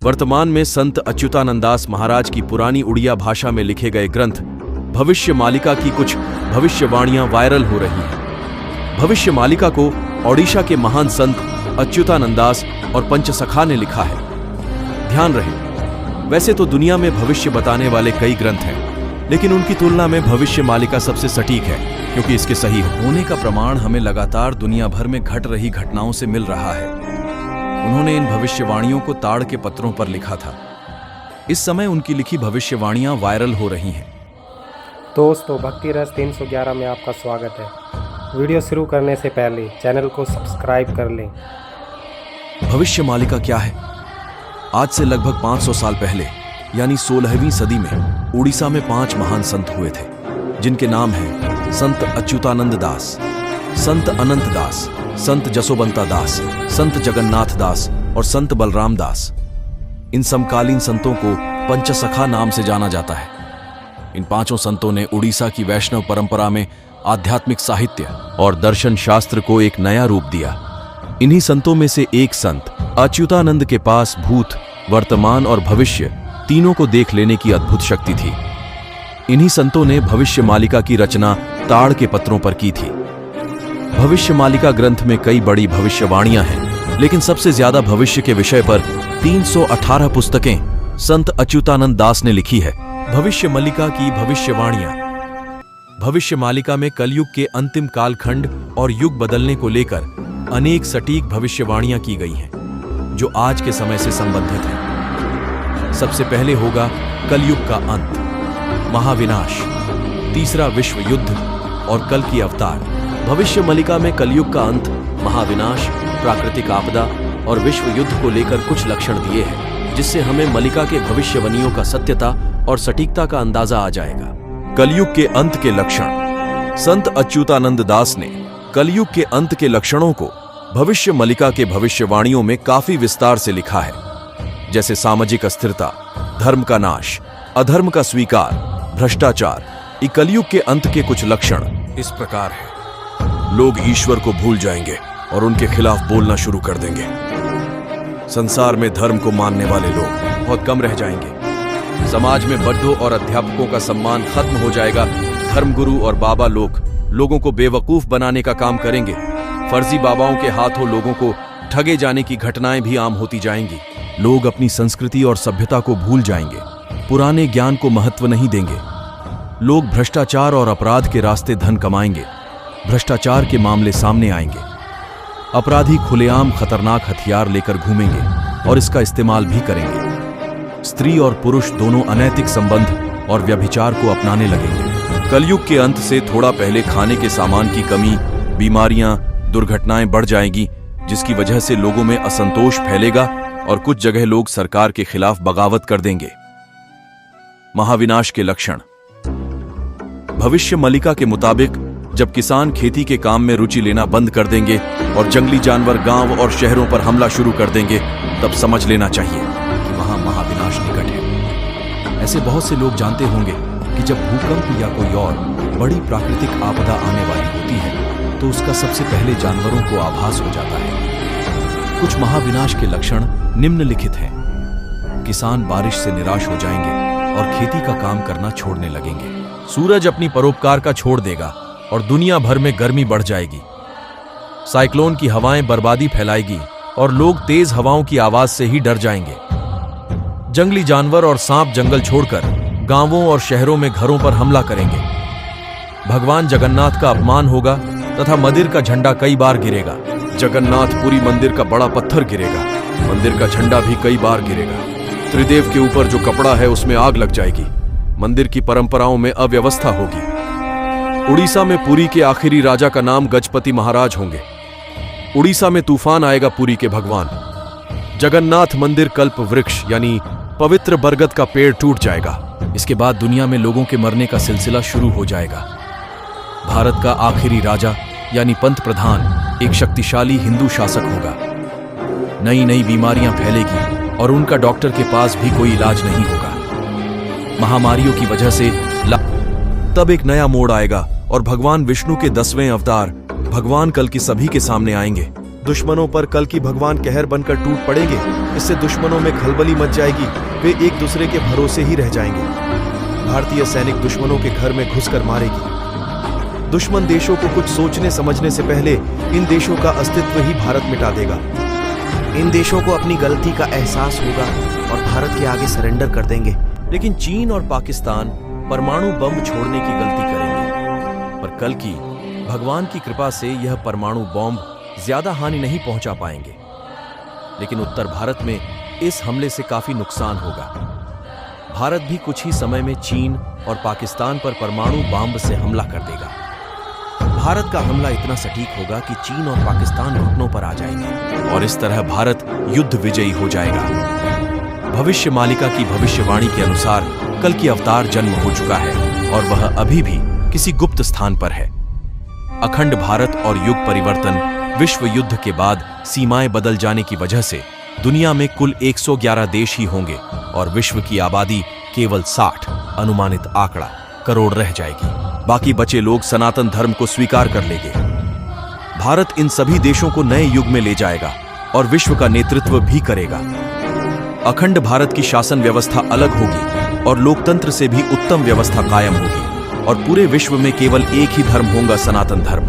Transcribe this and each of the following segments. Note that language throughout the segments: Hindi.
वर्तमान में संत अच्युतानंदास महाराज की पुरानी उड़िया भाषा में लिखे गए ग्रंथ भविष्य मालिका की कुछ भविष्यवाणियां वायरल हो रही हैं। भविष्य मालिका को ओडिशा के महान संत अच्युतानंदास और पंचसखा ने लिखा है। ध्यान रहे, वैसे तो दुनिया में भविष्य बताने वाले कई ग्रंथ हैं, लेकिन उनकी तुलना में भविष्य मालिका सबसे सटीक है, क्योंकि इसके सही होने का प्रमाण हमें लगातार दुनिया भर में घट रही घटनाओं से मिल रहा है। उन्होंने इन भविष्यवाणियों को ताड़ के पत्रों पर लिखा था। इस समय उनकी लिखी भविष्यवाणियां वायरल हो रही हैं। दोस्तों, भक्ति रस 311 में आपका स्वागत है। वीडियो शुरू करने से पहले चैनल को सब्सक्राइब कर लें। भविष्य मालिका क्या है? आज से लगभग 500 साल पहले यानी 16वीं सदी में उड़ीसा में 5 महान संत हुए थे, जिनके नाम हैं संत अच्युतानंद दास, संत अनंत दास, संत जसोबंता दास, संत जगन्नाथ दास और संत बलराम दास। इन समकालीन संतों को पंचसखा नाम से जाना जाता है। इन 5 संतों ने उड़ीसा की वैष्णव परंपरा में आध्यात्मिक साहित्य और दर्शन शास्त्र को एक नया रूप दिया। इन्हीं संतों में से एक संत अच्युतानंद के पास भूत, वर्तमान और भविष्य तीनों को देख लेने की अद्भुत शक्ति थी। इन्हीं संतों ने भविष्य मालिका की रचना ताड़ के पत्रों पर की थी। भविष्य मालिका ग्रंथ में कई बड़ी भविष्यवाणियां हैं, लेकिन सबसे ज्यादा भविष्य के विषय पर 318 पुस्तकें संत अच्युतानंद दास ने लिखी है। भविष्य मालिका की भविष्यवाणियां। भविष्य मालिका में कलयुग के अंतिम कालखंड और युग बदलने को लेकर अनेक सटीक भविष्यवाणियां की गई हैं, जो आज के समय से संबंधित हैं। सबसे पहले होगा कलयुग का अंत, महाविनाश, तीसरा विश्व युद्ध और कल की अवतार। भविष्य मालिका में कलयुग का अंत, महाविनाश, प्राकृतिक आपदा और विश्व युद्ध को लेकर कुछ लक्षण दिए हैं, जिससे हमें मालिका के भविष्यवाणियों का सत्यता और सटीकता का अंदाजा आ जाएगा। कलयुग के अंत के लक्षण। संत अच्युतानंद दास ने कलयुग के अंत के लक्षणों को भविष्य मालिका के भविष्यवाणियों में काफी विस्तार से लिखा है, जैसे सामाजिक अस्थिरता, धर्म का नाश, अधर्म का स्वीकार, भ्रष्टाचार। कलयुग के अंत के कुछ लक्षण इस प्रकार है। लोग ईश्वर को भूल जाएंगे और उनके खिलाफ बोलना शुरू कर देंगे। संसार में धर्म को मानने वाले लोग बहुत कम रह जाएंगे। समाज में बड्ढों और अध्यापकों का सम्मान खत्म हो जाएगा। धर्मगुरु और बाबा लोग लोगों को बेवकूफ बनाने का काम करेंगे। फर्जी बाबाओं के हाथों लोगों को ठगे जाने की घटनाएं भी आम होती जाएंगी। लोग अपनी संस्कृति और सभ्यता को भूल जाएंगे, पुराने ज्ञान को महत्व नहीं देंगे। लोग भ्रष्टाचार और अपराध के रास्ते धन कमाएंगे। भ्रष्टाचार के मामले सामने आएंगे। अपराधी खुलेआम खतरनाक हथियार लेकर घूमेंगे और इसका इस्तेमाल भी करेंगे। स्त्री और पुरुष दोनों अनैतिक संबंध और व्यभिचार को अपनाने लगेंगे। कलयुग के अंत से थोड़ा पहले खाने के सामान की कमी, बीमारियां, दुर्घटनाएं बढ़ जाएंगी, जिसकी वजह से लोगों में असंतोष फैलेगा और कुछ जगह लोग सरकार के खिलाफ बगावत कर देंगे। महाविनाश के लक्षण। भविष्य मालिका के मुताबिक जब किसान खेती के काम में रुचि लेना बंद कर देंगे और जंगली जानवर गांव और शहरों पर हमला शुरू कर देंगे, तब समझ लेना चाहिए कि वहां महाविनाश निकट है। ऐसे बहुत से लोग जानते होंगे कि जब भूकंप या कोई और बड़ी प्राकृतिक आपदा आने वाली होती है, तो उसका सबसे पहले जानवरों को आभास हो जाता है। कुछ महाविनाश के लक्षण निम्नलिखित हैं। किसान बारिश से निराश हो जाएंगे और खेती का काम करना छोड़ने लगेंगे। सूरज अपनी परोपकार का छोड़ देगा और दुनिया भर में गर्मी बढ़ जाएगी। साइक्लोन की हवाएं बर्बादी फैलाएगी और लोग तेज हवाओं की आवाज से ही डर जाएंगे। जंगली जानवर और सांप जंगल छोड़कर गांवों और शहरों में घरों पर हमला करेंगे। भगवान जगन्नाथ का अपमान होगा तथा मंदिर का झंडा कई बार गिरेगा। जगन्नाथपुरी मंदिर का बड़ा पत्थर गिरेगा। मंदिर का झंडा भी कई बार गिरेगा। त्रिदेव के ऊपर जो कपड़ा है उसमें आग लग जाएगी। मंदिर की परंपराओं में अव्यवस्था होगी। उड़ीसा में पुरी के आखिरी राजा का नाम गजपति महाराज होंगे। उड़ीसा में तूफान आएगा पुरी के भगवान। जगन्नाथ मंदिर कल्प वृक्ष यानी पवित्र बरगद का पेड़ टूट जाएगा। इसके बाद दुनिया में लोगों के मरने का सिलसिला शुरू हो जाएगा। भारत का आखिरी राजा यानी पंत प्रधान एक शक्तिशाली हिंदू शासक होगा। नई नई बीमारियां फैलेगी और उनका डॉक्टर के पास भी कोई इलाज नहीं होगा। महामारियों की वजह से तब एक नया मोड़ आएगा और भगवान विष्णु के 10वें अवतार भगवान कल की सभी के सामने आएंगे। दुश्मनों पर कल की भगवान कहर बनकर टूट पड़ेंगे। इससे दुश्मनों में खलबली मच जाएगी, वे एक दूसरे के भरोसे ही रह जाएंगे। भारतीय सैनिक दुश्मनों के घर में घुसकर मारेगी। दुश्मन देशों को कुछ सोचने समझने से पहले इन देशों का अस्तित्व ही भारत मिटा देगा। इन देशों को अपनी गलती का एहसास होगा और भारत के आगे सरेंडर कर देंगे। लेकिन चीन और पाकिस्तान परमाणु बम छोड़ने की गलती करेंगे, पर कल की भगवान की कृपा से यह परमाणु बॉम्ब ज्यादा हानि नहीं पहुंचा पाएंगे। लेकिन उत्तर भारत में इस हमले से काफी नुकसान होगा। भारत भी कुछ ही समय में चीन और पाकिस्तान पर परमाणु बम से हमला कर देगा। भारत का हमला इतना सटीक होगा कि चीन और पाकिस्तान घुटनों पर आ जाएंगे और इस तरह भारत युद्ध विजयी हो जाएगा। भविष्य मालिका की भविष्यवाणी के अनुसार कल की अवतार जन्म हो चुका है और वह अभी भी किसी गुप्त स्थान पर है। अखंड भारत और युग परिवर्तन विश्व युद्ध के बाद सीमाएं बदल जाने की वजह से दुनिया में कुल 111 देश ही होंगे और विश्व की आबादी केवल 60 अनुमानित आंकड़ा करोड़ रह जाएगी। बाकी बचे लोग सनातन धर्म को स्वीकार कर लेंगे। भारत इन सभी देशों को नए युग में ले जाएगा और विश्व का नेतृत्व भी करेगा। अखंड भारत की शासन व्यवस्था अलग होगी और लोकतंत्र से भी उत्तम व्यवस्था कायम होगी और पूरे विश्व में केवल एक ही धर्म होगा, सनातन धर्म।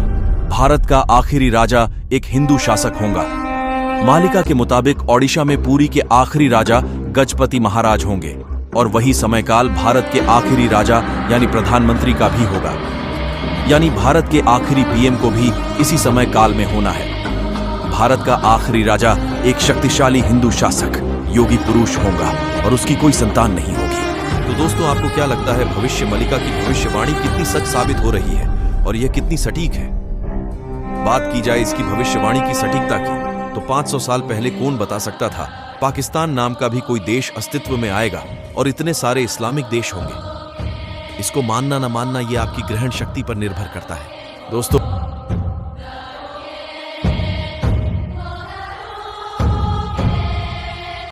भारत का आखिरी राजा एक हिंदू शासक होगा। मालिका के मुताबिक ओडिशा में पुरी के आखिरी राजा गजपति महाराज होंगे और वही समयकाल भारत के आखिरी राजा यानी प्रधानमंत्री का भी होगा। यानी भारत के आखिरी पीएम को भी इसी समय काल में होना है। भारत का आखिरी राजा एक शक्तिशाली हिंदू शासक योगी पुरुष होगा और उसकी कोई संतान नहीं होगी। तो दोस्तों, आपको क्या लगता है भविष्य मालिका की भविष्यवाणी कितनी सच साबित हो रही है और यह कितनी सटीक है? बात की जाए इसकी भविष्यवाणी की सटीकता की तो 500 साल पहले कौन बता सकता था पाकिस्तान नाम का भी कोई देश अस्तित्व में आएगा और इतने सारे इस्लामिक देश होंगे। इसको मानना ना मानना ये आपकी ग्रहण शक्ति पर निर्भर करता है। दोस्तों,